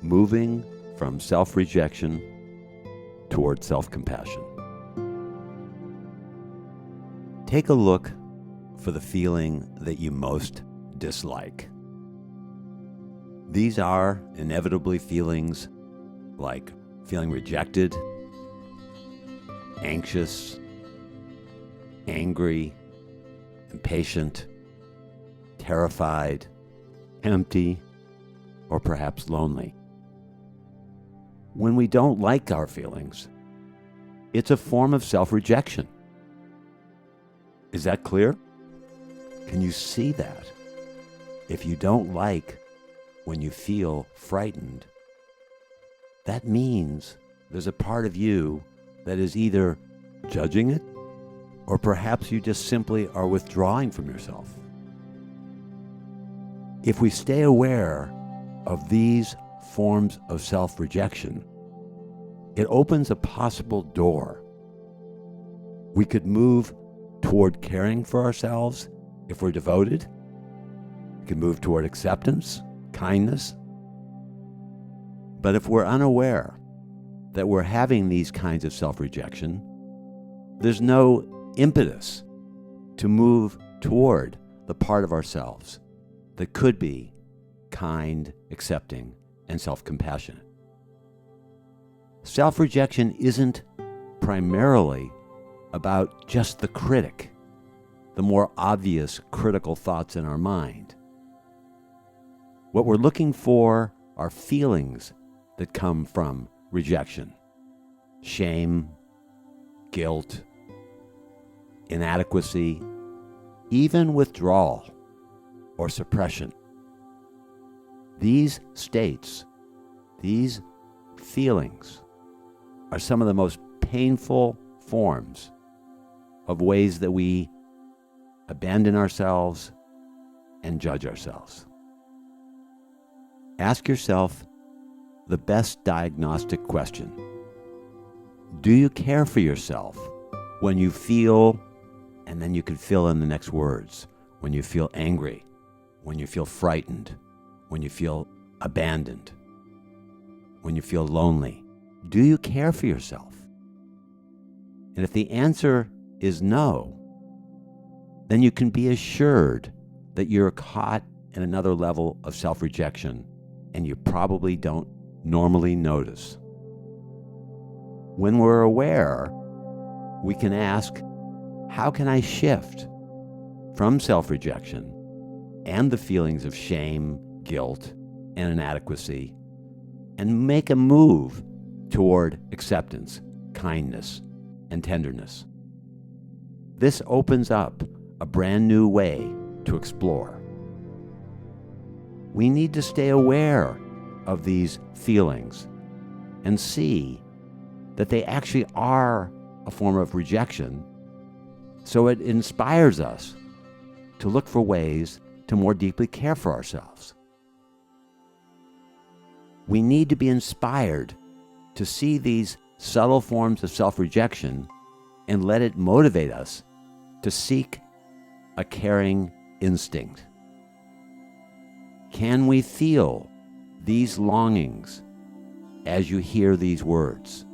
moving from self-rejection toward self-compassion. Take a look for the feeling that you most dislike. These are inevitably feelings like feeling rejected, anxious, angry, impatient, terrified, empty, or perhaps lonely. When we don't like our feelings, it's a form of self-rejection. Is that clear? Can you see that? If you don't like when you feel frightened, that means there's a part of you that is either judging it, or perhaps you just simply are withdrawing from yourself. If we stay aware of these forms of self-rejection, it opens a possible door. We could move toward caring for ourselves if we're devoted. We can move toward acceptance, kindness. But if we're unaware that we're having these kinds of self-rejection, there's no impetus to move toward the part of ourselves that could be kind, accepting, and self-compassionate. Self-rejection isn't primarily about just the critic, the more obvious critical thoughts in our mind. What we're looking for are feelings that come from rejection: shame, guilt, inadequacy, even withdrawal or suppression. These states, these feelings, are some of the most painful forms of ways that we abandon ourselves and judge ourselves. Ask yourself the best diagnostic question. Do you care for yourself when you feel, and then you can fill in the next words, when you feel angry, when you feel frightened, when you feel abandoned, when you feel lonely? Do you care for yourself? And if the answer is no, then you can be assured that you're caught in another level of self-rejection, and you probably don't normally notice. When we're aware, we can ask, how can I shift from self-rejection and the feelings of shame, guilt, and inadequacy, and make a move toward acceptance, kindness, and tenderness? This opens up a brand new way to explore. We need to stay aware of these feelings and see that they actually are a form of rejection, so it inspires us to look for ways to more deeply care for ourselves. We need to be inspired to see these subtle forms of self-rejection and let it motivate us to seek a caring instinct. Can we feel these longings as you hear these words?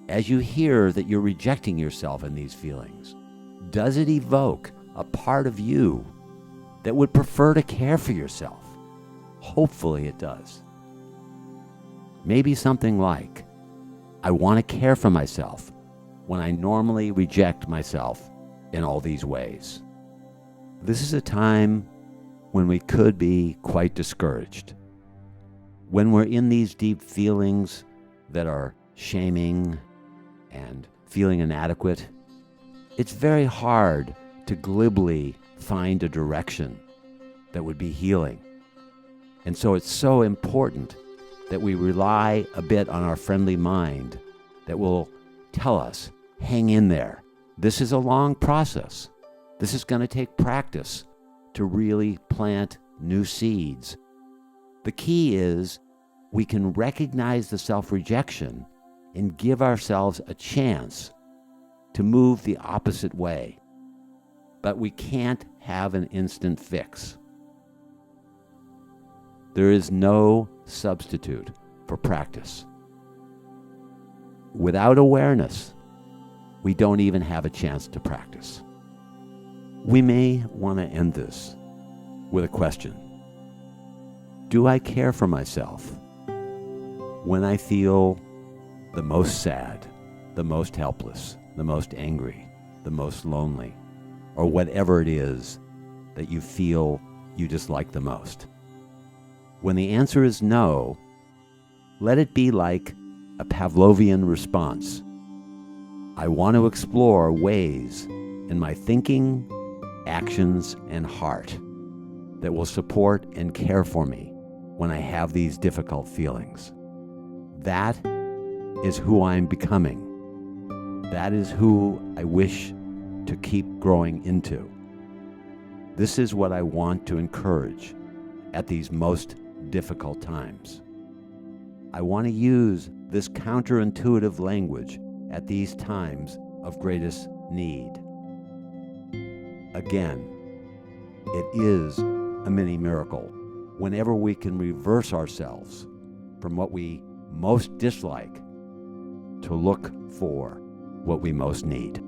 As you hear that you're rejecting yourself in these feelings, does it evoke a part of you that would prefer to care for yourself? Hopefully it does. Maybe something like, I want to care for myself when I normally reject myself in all these ways. This is a time when we could be quite discouraged. When we're in these deep feelings that are shaming and feeling inadequate, it's very hard to glibly find a direction that would be healing. And so it's so important that we rely a bit on our friendly mind that will tell us, hang in there. This is a long process. This is going to take practice to really plant new seeds. The key is we can recognize the self-rejection and give ourselves a chance to move the opposite way. But we can't have an instant fix. There is no substitute for practice. Without awareness, we don't even have a chance to practice. We may want to end this with a question. Do I care for myself when I feel the most sad, the most helpless, the most angry, the most lonely, or whatever it is that you feel you dislike the most? When the answer is no, let it be like a Pavlovian response. I want to explore ways in my thinking, actions, and heart that will support and care for me when I have these difficult feelings. That is who I'm becoming. That is who I wish to keep growing into. This is what I want to encourage at these most difficult times. I want to use this counterintuitive language at these times of greatest need. Again, it is a mini miracle whenever we can reverse ourselves from what we most dislike to look for what we most need.